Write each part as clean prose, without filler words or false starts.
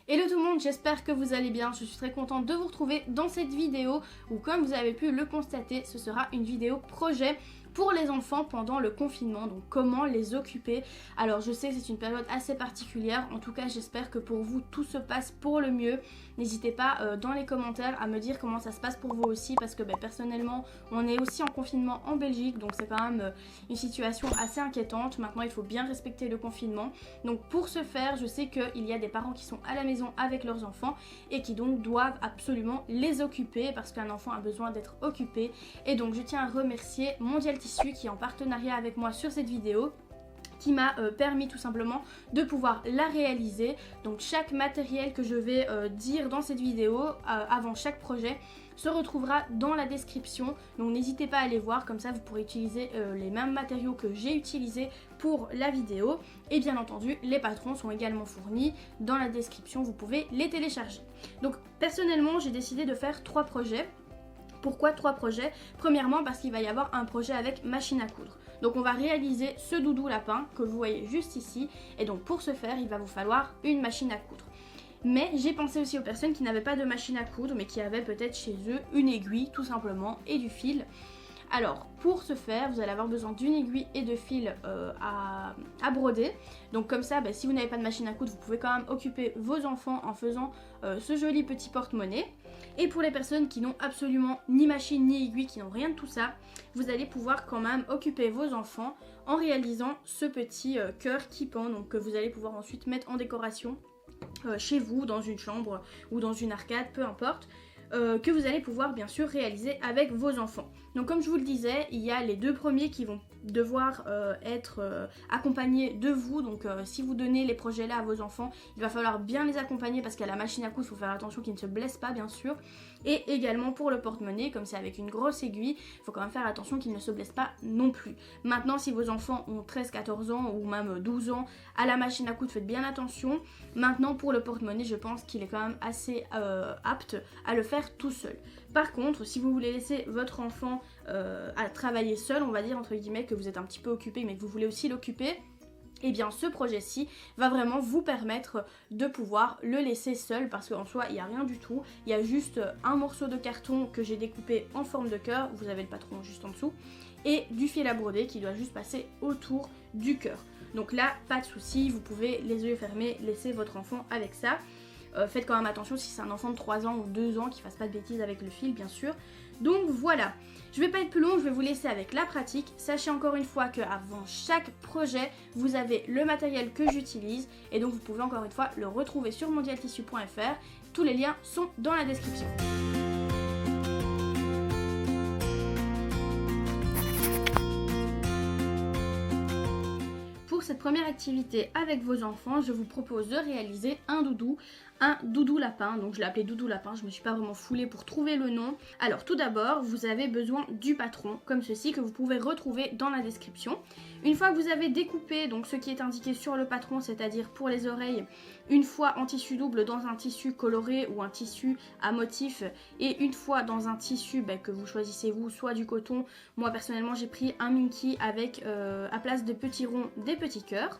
Hello tout le monde, j'espère que vous allez bien. Je suis très contente de vous retrouver dans cette vidéo où, comme vous avez pu le constater, ce sera une vidéo projet pour les enfants pendant le confinement, donc comment les occuper. Alors je sais que c'est une période assez particulière, en tout cas j'espère que pour vous tout se passe pour le mieux. N'hésitez pas dans les commentaires à me dire comment ça se passe pour vous aussi, parce que personnellement on est aussi en confinement en Belgique, donc c'est quand même une situation assez inquiétante. Maintenant il faut bien respecter le confinement, donc pour ce faire je sais qu'il y a des parents qui sont à la maison avec leurs enfants et qui donc doivent absolument les occuper, parce qu'un enfant a besoin d'être occupé. Et donc je tiens à remercier Mondial Tissu qui est en partenariat avec moi sur cette vidéo, qui m'a permis tout simplement de pouvoir la réaliser. Donc chaque matériel que je vais dire dans cette vidéo avant chaque projet se retrouvera dans la description, donc n'hésitez pas à aller voir, comme ça vous pourrez utiliser les mêmes matériaux que j'ai utilisés pour la vidéo. Et bien entendu les patrons sont également fournis dans la description, vous pouvez les télécharger. Donc personnellement j'ai décidé de faire 3 projets. Pourquoi 3 projets? Premièrement parce qu'il va y avoir un projet avec machine à coudre. Donc on va réaliser ce doudou lapin que vous voyez juste ici, et donc pour ce faire il va vous falloir une machine à coudre. Mais j'ai pensé aussi aux personnes qui n'avaient pas de machine à coudre mais qui avaient peut-être chez eux une aiguille tout simplement et du fil. Alors pour ce faire vous allez avoir besoin d'une aiguille et de fil à broder. Donc comme ça si vous n'avez pas de machine à coudre vous pouvez quand même occuper vos enfants en faisant ce joli petit porte-monnaie. Et pour les personnes qui n'ont absolument ni machine ni aiguille, qui n'ont rien de tout ça, vous allez pouvoir quand même occuper vos enfants en réalisant ce petit cœur qui pend, donc que vous allez pouvoir ensuite mettre en décoration chez vous, dans une chambre ou dans une arcade, peu importe. Que vous allez pouvoir bien sûr réaliser avec vos enfants. Donc comme je vous le disais, il y a les 2 premiers qui vont devoir être accompagnés de vous. Donc si vous donnez les projets là à vos enfants, il va falloir bien les accompagner, parce qu'à la machine à coudre il faut faire attention qu'ils ne se blessent pas bien sûr. Et également pour le porte-monnaie, comme c'est avec une grosse aiguille, il faut quand même faire attention qu'ils ne se blessent pas non plus. Maintenant si vos enfants ont 13-14 ans ou même 12 ans, à la machine à coudre faites bien attention. Maintenant pour le porte-monnaie je pense qu'il est quand même assez apte à le faire tout seul. Par contre si vous voulez laisser votre enfant à travailler seul, on va dire entre guillemets, que vous êtes un petit peu occupé mais que vous voulez aussi l'occuper, et bien ce projet-ci va vraiment vous permettre de pouvoir le laisser seul, parce qu'en soi il n'y a rien du tout, il y a juste un morceau de carton que j'ai découpé en forme de cœur, vous avez le patron juste en dessous, et du fil à broder qui doit juste passer autour du cœur. Donc là pas de souci, vous pouvez les yeux fermés laisser votre enfant avec ça. Faites quand même attention si c'est un enfant de 3 ans ou 2 ans, qu'il fasse pas de bêtises avec le fil bien sûr. Donc voilà, je vais pas être plus long, je vais vous laisser avec la pratique. Sachez encore une fois qu'avant chaque projet, vous avez le matériel que j'utilise, et donc vous pouvez encore une fois le retrouver sur mondialtissu.fr. Tous les liens sont dans la description. Pour cette première activité avec vos enfants, je vous propose de réaliser un doudou lapin. Donc je l'ai appelé doudou lapin, je me suis pas vraiment foulée pour trouver le nom. Alors tout d'abord, vous avez besoin du patron, comme ceci, que vous pouvez retrouver dans la description. Une fois que vous avez découpé donc ce qui est indiqué sur le patron, c'est-à-dire pour les oreilles, une fois en tissu double dans un tissu coloré ou un tissu à motif, et une fois dans un tissu que vous choisissez vous, soit du coton. Moi personnellement j'ai pris un Minky avec à place de petits ronds des petits cœurs.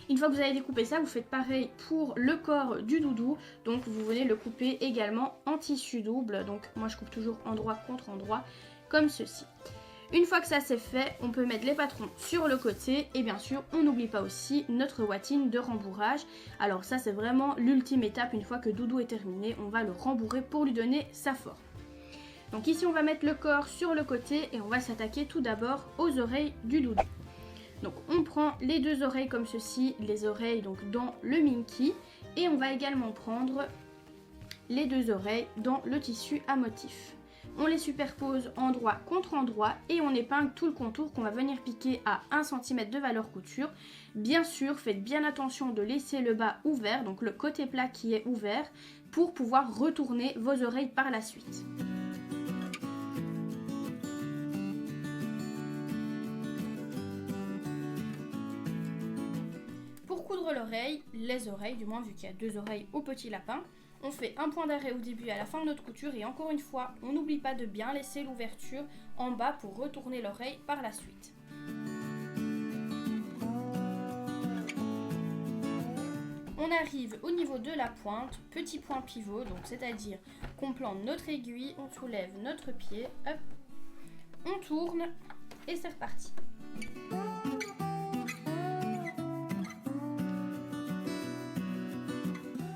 Une fois que vous avez découpé ça, vous faites pareil pour le corps du doudou. Donc vous venez le couper également en tissu double. Donc moi je coupe toujours endroit contre endroit comme ceci. Une fois que ça c'est fait, on peut mettre les patrons sur le côté, et bien sûr on n'oublie pas aussi notre watine de rembourrage. Alors ça c'est vraiment l'ultime étape, une fois que doudou est terminé, on va le rembourrer pour lui donner sa forme. Donc ici on va mettre le corps sur le côté et on va s'attaquer tout d'abord aux oreilles du doudou. Donc on prend les 2 oreilles comme ceci, les oreilles donc dans le Minky, et on va également prendre les 2 oreilles dans le tissu à motif. On les superpose endroit contre endroit et on épingle tout le contour qu'on va venir piquer à 1 cm de valeur couture. Bien sûr, faites bien attention de laisser le bas ouvert, donc le côté plat qui est ouvert, pour pouvoir retourner vos oreilles par la suite. Pour coudre l'oreille, les oreilles, du moins vu qu'il y a 2 oreilles au petit lapin, on fait un point d'arrêt au début et à la fin de notre couture, et encore une fois, on n'oublie pas de bien laisser l'ouverture en bas pour retourner l'oreille par la suite. On arrive au niveau de la pointe, petit point pivot, donc c'est-à-dire qu'on plante notre aiguille, on soulève notre pied, hop, on tourne et c'est reparti.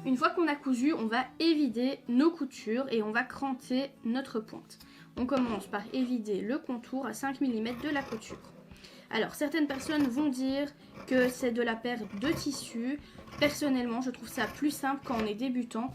Une fois qu'on a cousu, on va évider nos coutures et on va cranter notre pointe. On commence par évider le contour à 5 mm de la couture. Alors, certaines personnes vont dire que c'est de la perte de tissu. Personnellement, je trouve ça plus simple quand on est débutant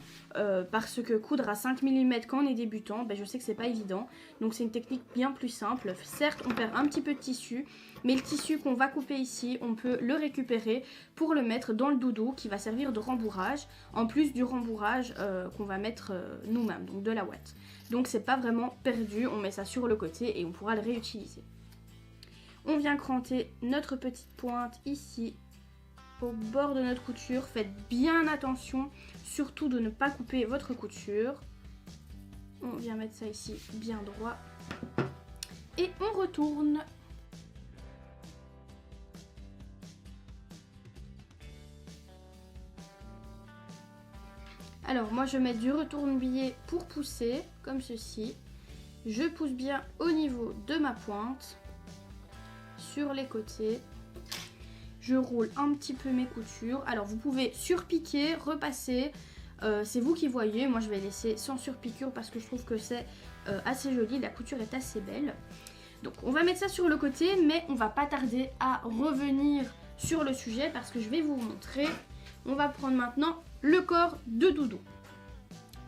parce que coudre à 5 mm quand on est débutant, je sais que c'est pas évident. Donc, c'est une technique bien plus simple. Certes, on perd un petit peu de tissu, mais le tissu qu'on va couper ici, on peut le récupérer pour le mettre dans le doudou qui va servir de rembourrage, en plus du rembourrage qu'on va mettre nous-mêmes, donc de la ouate. Donc, c'est pas vraiment perdu. On met ça sur le côté et on pourra le réutiliser. On vient cranter notre petite pointe ici au bord de notre couture. Faites bien attention, surtout de ne pas couper votre couture. On vient mettre ça ici bien droit. Et on retourne. Alors moi je mets du retourne-billet pour pousser, comme ceci. Je pousse bien au niveau de ma pointe. Sur les côtés, je roule un petit peu mes coutures. Alors vous pouvez surpiquer, repasser, c'est vous qui voyez. Moi je vais laisser sans surpiqûre parce que je trouve que c'est assez joli, la couture est assez belle. Donc on va mettre ça sur le côté, mais on va pas tarder à revenir sur le sujet parce que je vais vous montrer. On va prendre maintenant le corps de doudou.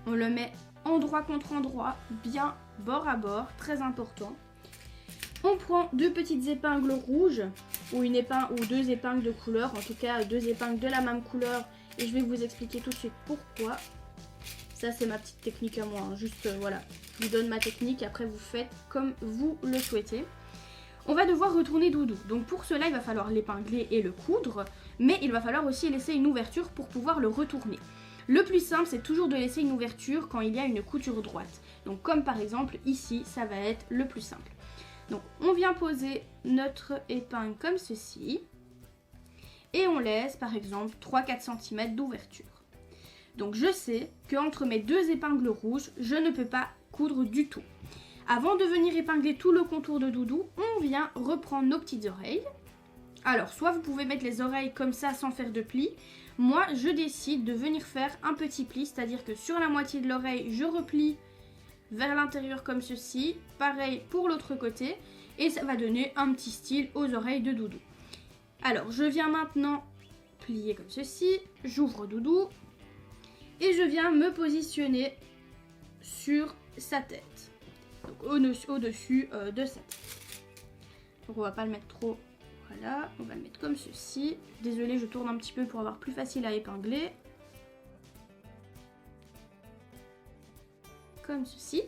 On le met endroit contre endroit, bien bord à bord, très important. On prend deux petites épingles rouges ou une épingle ou deux épingles de couleur, en tout cas deux épingles de la même couleur et je vais vous expliquer tout de suite pourquoi. Ça c'est ma petite technique à moi, hein. Juste voilà, je vous donne ma technique, après vous faites comme vous le souhaitez. On va devoir retourner doudou, donc pour cela il va falloir l'épingler et le coudre, mais il va falloir aussi laisser une ouverture pour pouvoir le retourner. Le plus simple c'est toujours de laisser une ouverture quand il y a une couture droite, donc comme par exemple ici ça va être le plus simple. Donc on vient poser notre épingle comme ceci et on laisse par exemple 3-4 cm d'ouverture. Donc je sais qu'entre mes deux épingles rouges, je ne peux pas coudre du tout. Avant de venir épingler tout le contour de doudou, on vient reprendre nos petites oreilles. Alors soit vous pouvez mettre les oreilles comme ça sans faire de pli. Moi je décide de venir faire un petit pli, c'est-à-dire que sur la moitié de l'oreille je replie vers l'intérieur comme ceci, pareil pour l'autre côté, et ça va donner un petit style aux oreilles de doudou. Alors je viens maintenant plier comme ceci, j'ouvre doudou, et je viens me positionner sur sa tête, donc au-dessus de sa tête. Donc on va pas le mettre trop, voilà, on va le mettre comme ceci. Désolée, je tourne un petit peu pour avoir plus facile à épingler. Comme ceci.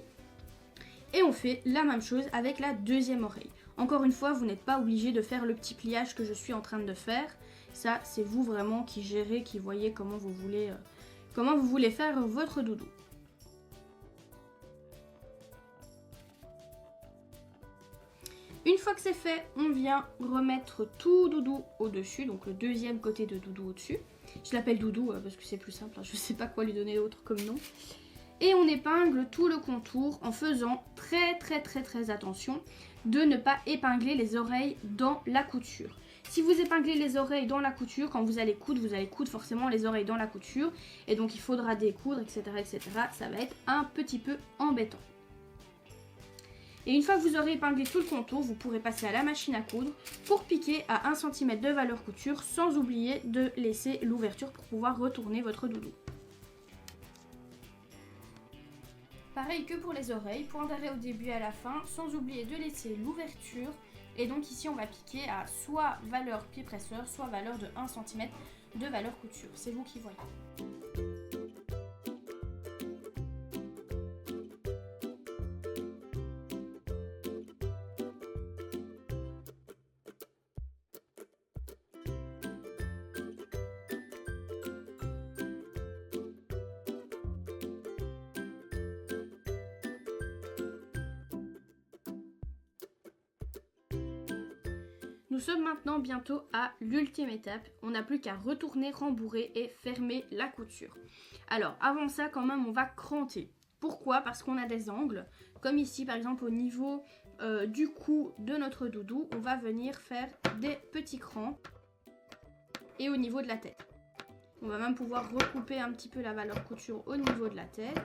Et on fait la même chose avec la deuxième oreille. Encore une fois, vous n'êtes pas obligé de faire le petit pliage que je suis en train de faire. Ça, c'est vous vraiment qui gérez, qui voyez comment vous voulez faire votre doudou. Une fois que c'est fait, on vient remettre tout doudou au-dessus, donc le deuxième côté de doudou au-dessus. Je l'appelle doudou parce que c'est plus simple, je ne sais pas quoi lui donner d'autre comme nom. Et on épingle tout le contour en faisant très attention de ne pas épingler les oreilles dans la couture. Si vous épinglez les oreilles dans la couture, quand vous allez coudre forcément les oreilles dans la couture. Et donc il faudra découdre, etc. Ça va être un petit peu embêtant. Et une fois que vous aurez épinglé tout le contour, vous pourrez passer à la machine à coudre pour piquer à 1 cm de valeur couture sans oublier de laisser l'ouverture pour pouvoir retourner votre doudou. Pareil que pour les oreilles, point d'arrêt au début et à la fin, sans oublier de laisser l'ouverture. Et donc ici on va piquer à soit valeur pied presseur, soit valeur de 1 cm de valeur couture. C'est vous qui voyez. Nous sommes maintenant bientôt à l'ultime étape. On n'a plus qu'à retourner, rembourrer et fermer la couture. Alors avant ça quand même on va cranter. Pourquoi? Parce qu'on a des angles. Comme ici par exemple au niveau du cou de notre doudou, on va venir faire des petits crans. Et au niveau de la tête. On va même pouvoir recouper un petit peu la valeur couture au niveau de la tête.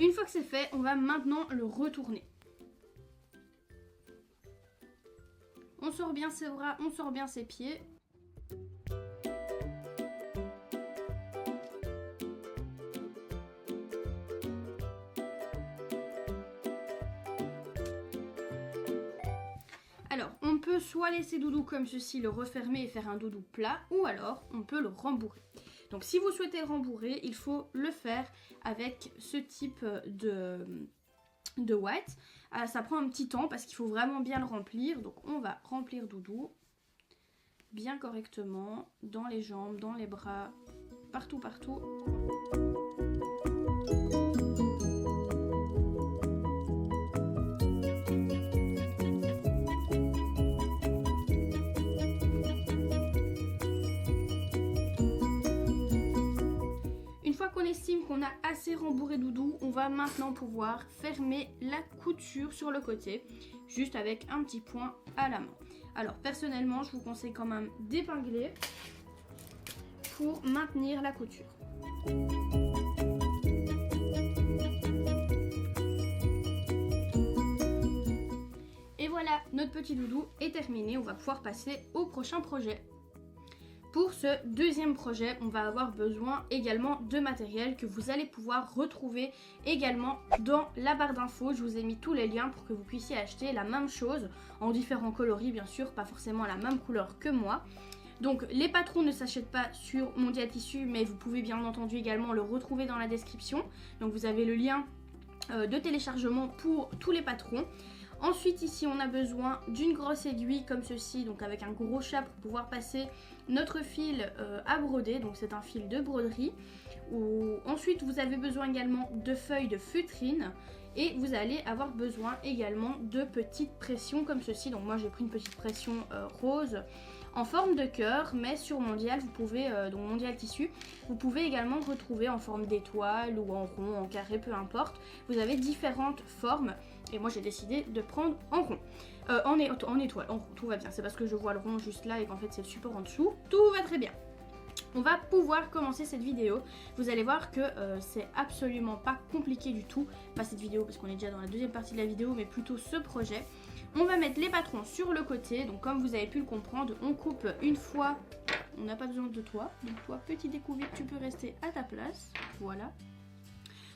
Une fois que c'est fait, on va maintenant le retourner. On sort bien ses bras, on sort bien ses pieds. Alors, on peut soit laisser doudou comme ceci, le refermer et faire un doudou plat, ou alors on peut le rembourrer. Donc si vous souhaitez rembourrer, il faut le faire avec ce type de white. Ça prend un petit temps parce qu'il faut vraiment bien le remplir. Donc on va remplir doudou bien correctement dans les jambes, dans les bras, partout. Qu'on estime qu'on a assez rembourré doudou, on va maintenant pouvoir fermer la couture sur le côté, juste avec un petit point à la main. Alors personnellement, je vous conseille quand même d'épingler pour maintenir la couture. Et voilà, notre petit doudou est terminé, on va pouvoir passer au prochain projet. Pour ce deuxième projet, on va avoir besoin également de matériel que vous allez pouvoir retrouver également dans la barre d'infos. Je vous ai mis tous les liens pour que vous puissiez acheter la même chose en différents coloris, bien sûr, pas forcément la même couleur que moi. Donc les patrons ne s'achètent pas sur Mondial Tissu, mais vous pouvez bien entendu également le retrouver dans la description. Donc vous avez le lien de téléchargement pour tous les patrons. Ensuite ici on a besoin d'une grosse aiguille comme ceci, donc avec un gros chat pour pouvoir passer notre fil à broder, donc c'est un fil de broderie. Ensuite vous avez besoin également de feuilles de feutrine et vous allez avoir besoin également de petites pressions comme ceci. Donc moi j'ai pris une petite pression rose en forme de cœur, mais sur Mondial vous pouvez, donc Mondial Tissu, vous pouvez également retrouver en forme d'étoile ou en rond, en carré, peu importe. Vous avez différentes formes et moi j'ai décidé de prendre en rond, en étoile, en rond, tout va bien. C'est parce que je vois le rond juste là et qu'en fait c'est le support en dessous, tout va très bien. On va pouvoir commencer cette vidéo. Vous allez voir que c'est absolument pas compliqué du tout. Pas cette vidéo parce qu'on est déjà dans la deuxième partie de la vidéo, mais plutôt ce projet. On va mettre les patrons sur le côté. Donc comme vous avez pu le comprendre, on coupe une fois. On n'a pas besoin de toi. Donc toi, petit découvert, tu peux rester à ta place. Voilà.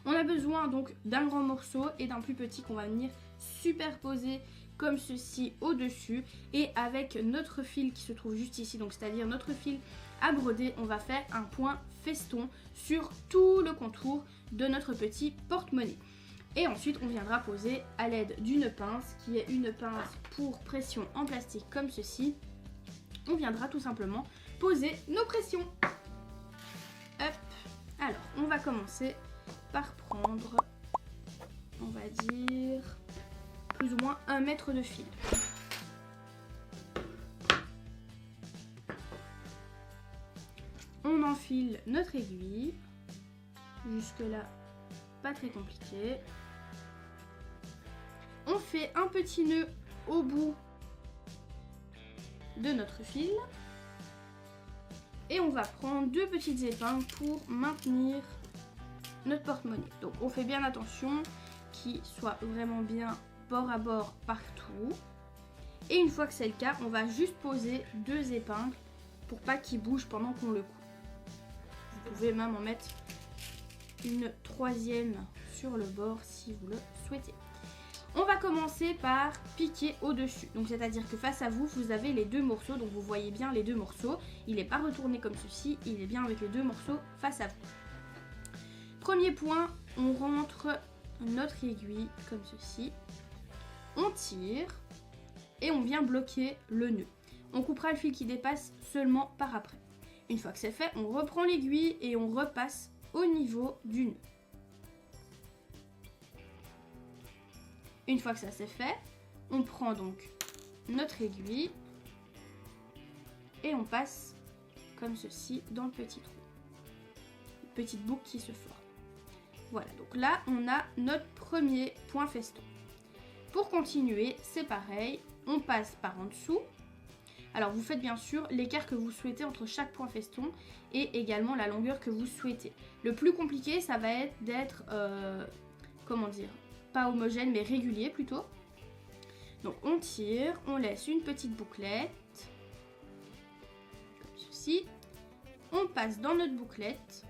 On a besoin donc d'un grand morceau et d'un plus petit qu'on va venir superposer comme ceci au-dessus. Et avec notre fil qui se trouve juste ici, donc c'est-à-dire notre fil à broder, on va faire un point feston sur tout le contour de notre petit porte-monnaie. Et ensuite on viendra poser à l'aide d'une pince qui est une pince pour pression en plastique comme ceci. On viendra tout simplement poser nos pressions. Hop. Alors on va commencer par prendre, on va dire, plus ou moins 1 mètre de fil. On enfile notre aiguille. Jusque là, pas très compliqué. On fait un petit nœud au bout de notre fil. Et on va prendre 2 petites épingles pour maintenir notre porte-monnaie. Donc on fait bien attention qu'il soit vraiment bien bord à bord partout. Et une fois que c'est le cas, on va juste poser 2 épingles pour pas qu'il bouge pendant qu'on le coupe. Vous pouvez même en mettre une 3e sur le bord si vous le souhaitez. On va commencer par piquer au-dessus. Donc c'est-à-dire que face à vous, vous avez les 2 morceaux. Donc vous voyez bien les 2 morceaux. Il n'est pas retourné comme ceci, il est bien avec les 2 morceaux face à vous. Premier point, on rentre notre aiguille comme ceci. On tire et on vient bloquer le nœud. On coupera le fil qui dépasse seulement par après. Une fois que c'est fait, on reprend l'aiguille et on repasse au niveau du nœud. Une fois que ça c'est fait, on prend donc notre aiguille et on passe comme ceci dans le petit trou. Une petite boucle qui se forme. Voilà, donc là on a notre premier point feston. Pour continuer, c'est pareil, on passe par en dessous. Alors vous faites bien sûr l'écart que vous souhaitez entre chaque point feston et également la longueur que vous souhaitez. Le plus compliqué, ça va être d'être, comment dire, pas homogène mais régulier plutôt. Donc on tire, on laisse une petite bouclette, comme ceci. On passe dans notre bouclette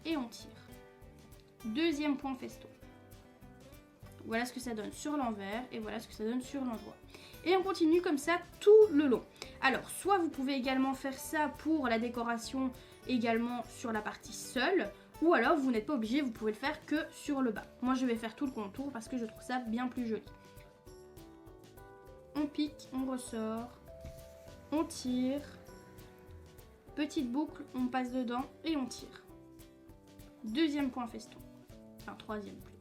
et on tire. Deuxième point feston. Voilà ce que ça donne sur l'envers et voilà ce que ça donne sur l'endroit. Et on continue comme ça tout le long. Alors, soit vous pouvez également faire ça pour la décoration également sur la partie seule, ou alors vous n'êtes pas obligé, vous pouvez le faire que sur le bas. Moi, je vais faire tout le contour parce que je trouve ça bien plus joli. On pique, on ressort, on tire, petite boucle, on passe dedans et on tire. Deuxième point feston, enfin troisième plus.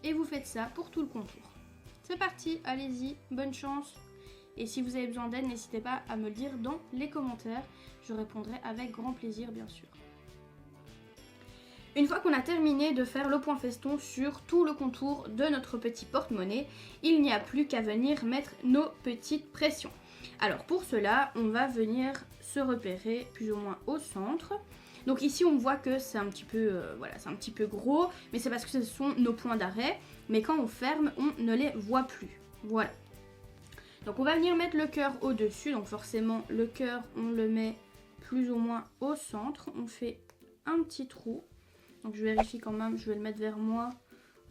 Et vous faites ça pour tout le contour. C'est parti, allez-y, bonne chance. Et si vous avez besoin d'aide, n'hésitez pas à me le dire dans les commentaires. Je répondrai avec grand plaisir, bien sûr. Une fois qu'on a terminé de faire le point feston sur tout le contour de notre petit porte-monnaie, il n'y a plus qu'à venir mettre nos petites pressions. Alors pour cela, on va venir se repérer plus ou moins au centre. Donc ici on voit que c'est un petit peu, voilà, c'est un petit peu gros, mais c'est parce que ce sont nos points d'arrêt. Mais quand on ferme, on ne les voit plus. Voilà. Donc on va venir mettre le cœur au-dessus. Donc forcément le cœur, on le met plus ou moins au centre. On fait un petit trou. Donc je vérifie quand même, je vais le mettre vers moi.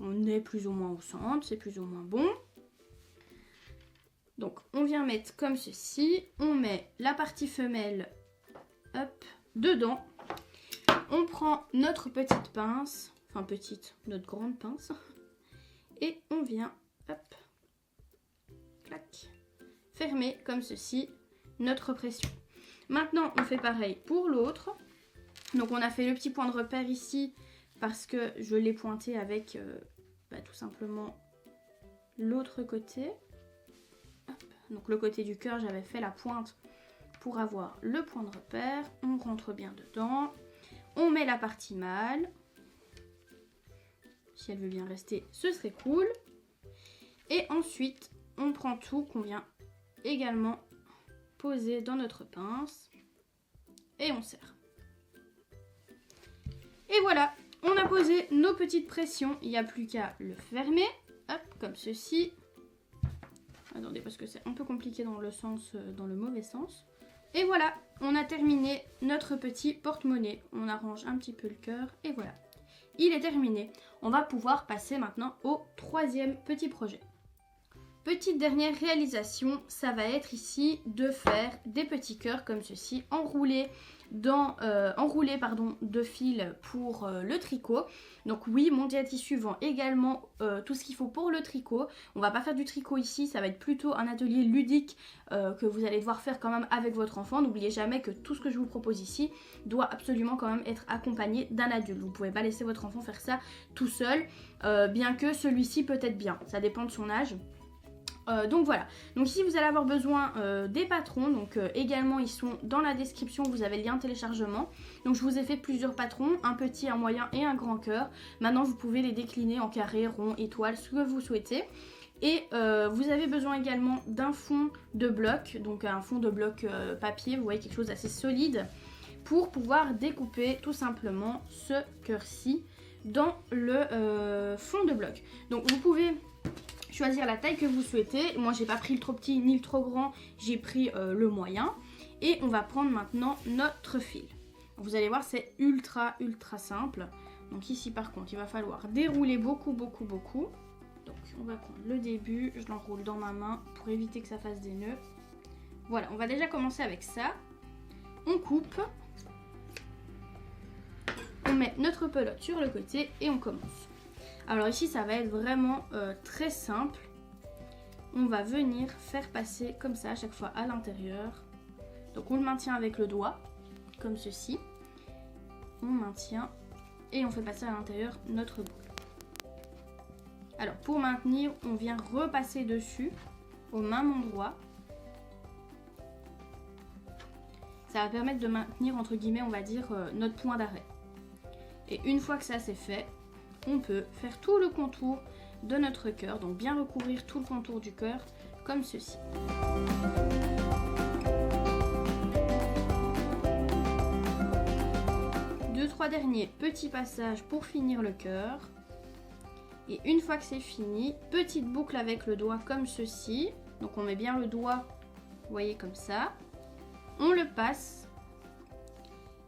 On est plus ou moins au centre, c'est plus ou moins bon. Donc on vient mettre comme ceci. On met la partie femelle, hop, dedans. On prend notre petite pince, enfin petite, notre grande pince, et on vient, hop, clac, fermer comme ceci notre pression. Maintenant, on fait pareil pour l'autre. Donc on a fait le petit point de repère ici parce que je l'ai pointé avec tout simplement l'autre côté. Hop. Donc le côté du cœur, j'avais fait la pointe pour avoir le point de repère. On rentre bien dedans. On met la partie mâle. Si elle veut bien rester, ce serait cool. Et ensuite, on prend tout qu'on vient également poser dans notre pince. Et on serre. Et voilà, on a posé nos petites pressions. Il n'y a plus qu'à le fermer. Hop, comme ceci. Attendez, parce que c'est un peu compliqué dans le sens, dans le mauvais sens. Et voilà, on a terminé notre petit porte-monnaie. On arrange un petit peu le cœur et voilà. Il est terminé. On va pouvoir passer maintenant au troisième petit projet. Petite dernière réalisation, ça va être ici de faire des petits cœurs comme ceci, enroulés de fil pour le tricot. Donc oui, mon Dia Tissu vend également tout ce qu'il faut pour le tricot. On va pas faire du tricot ici, ça va être plutôt un atelier ludique que vous allez devoir faire quand même avec votre enfant. N'oubliez jamais que tout ce que je vous propose ici doit absolument quand même être accompagné d'un adulte. Vous pouvez pas laisser votre enfant faire ça tout seul, bien que celui-ci peut être bien, ça dépend de son âge. Donc voilà, donc ici vous allez avoir besoin des patrons, donc également ils sont dans la description, vous avez le lien de téléchargement. Donc je vous ai fait plusieurs patrons, un petit, un moyen et un grand cœur. Maintenant vous pouvez les décliner en carré, rond, étoile, ce que vous souhaitez. Et vous avez besoin également d'un fond de bloc, donc un fond de bloc papier, vous voyez, quelque chose d'assez solide, pour pouvoir découper tout simplement ce cœur-ci dans le fond de bloc. Donc vous pouvez choisir la taille que vous souhaitez. Moi j'ai pas pris le trop petit ni le trop grand, j'ai pris le moyen. Et on va prendre maintenant notre fil. Vous allez voir, c'est ultra simple. Donc ici par contre il va falloir dérouler beaucoup. Donc on va prendre le début, je l'enroule dans ma main pour éviter que ça fasse des nœuds. Voilà, on va déjà commencer avec ça. On coupe. On met notre pelote sur le côté et on commence. Alors ici ça va être vraiment très simple. on va venir faire passer comme ça à chaque fois à l'intérieur. Donc on le maintient avec le doigt, comme ceci. On maintient et on fait passer à l'intérieur notre boule. Alors pour maintenir, on vient repasser dessus au même endroit. Ça va permettre de maintenir, entre guillemets, on va dire, notre point d'arrêt. Et une fois que ça c'est fait, on peut faire tout le contour de notre cœur, donc bien recouvrir tout le contour du cœur comme ceci. Deux, trois derniers petits passages pour finir le cœur. Et une fois que c'est fini, petite boucle avec le doigt comme ceci. Donc on met bien le doigt, vous voyez, comme ça. On le passe.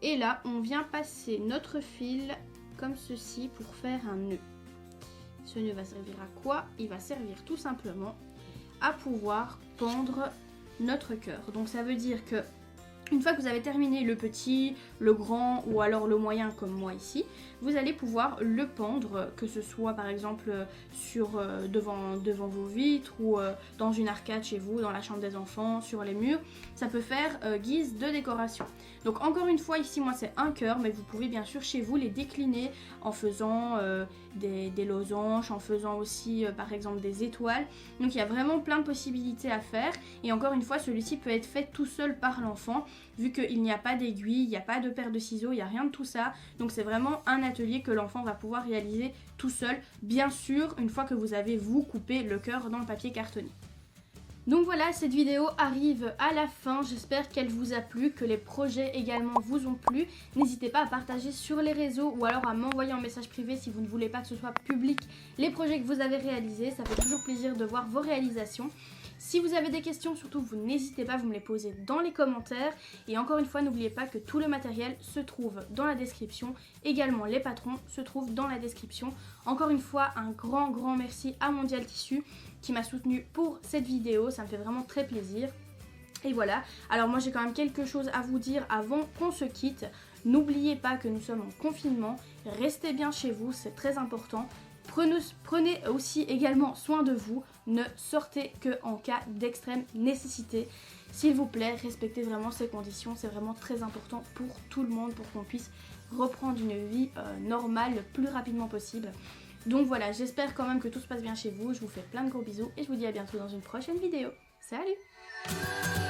Et là, on vient passer notre fil comme ceci pour faire un nœud. Ce nœud va servir à quoi? Il va servir tout simplement à pouvoir pendre notre cœur. Donc ça veut dire que une fois que vous avez terminé le petit, le grand ou alors le moyen comme moi ici, vous allez pouvoir le pendre, que ce soit par exemple devant vos vitres ou dans une arcade chez vous, dans la chambre des enfants, sur les murs. Ça peut faire guise de décoration. Donc encore une fois ici moi c'est un cœur, mais vous pouvez bien sûr chez vous les décliner en faisant des losanges, en faisant aussi par exemple des étoiles. Donc il y a vraiment plein de possibilités à faire. Et encore une fois, celui-ci peut être fait tout seul par l'enfant, vu qu'il n'y a pas d'aiguille, il n'y a pas de paire de ciseaux, il n'y a rien de tout ça. Donc c'est vraiment un atelier que l'enfant va pouvoir réaliser tout seul, bien sûr, une fois que vous avez vous coupé le cœur dans le papier cartonné. Donc voilà, cette vidéo arrive à la fin, j'espère qu'elle vous a plu, que les projets également vous ont plu. N'hésitez pas à partager sur les réseaux ou alors à m'envoyer un message privé si vous ne voulez pas que ce soit public les projets que vous avez réalisés. Ça fait toujours plaisir de voir vos réalisations. Si vous avez des questions, surtout, vous n'hésitez pas, vous me les posez dans les commentaires. Et encore une fois, n'oubliez pas que tout le matériel se trouve dans la description. Également, les patrons se trouvent dans la description. Encore une fois, un grand merci à Mondial Tissu qui m'a soutenu pour cette vidéo. Ça me fait vraiment très plaisir. Et voilà, alors moi j'ai quand même quelque chose à vous dire avant qu'on se quitte. N'oubliez pas que nous sommes en confinement. Restez bien chez vous, c'est très important. Prenez aussi également soin de vous, ne sortez que en cas d'extrême nécessité. S'il vous plaît, respectez vraiment ces conditions, c'est vraiment très important pour tout le monde, pour qu'on puisse reprendre une vie normale le plus rapidement possible. Donc voilà, j'espère quand même que tout se passe bien chez vous, je vous fais plein de gros bisous et je vous dis à bientôt dans une prochaine vidéo. Salut!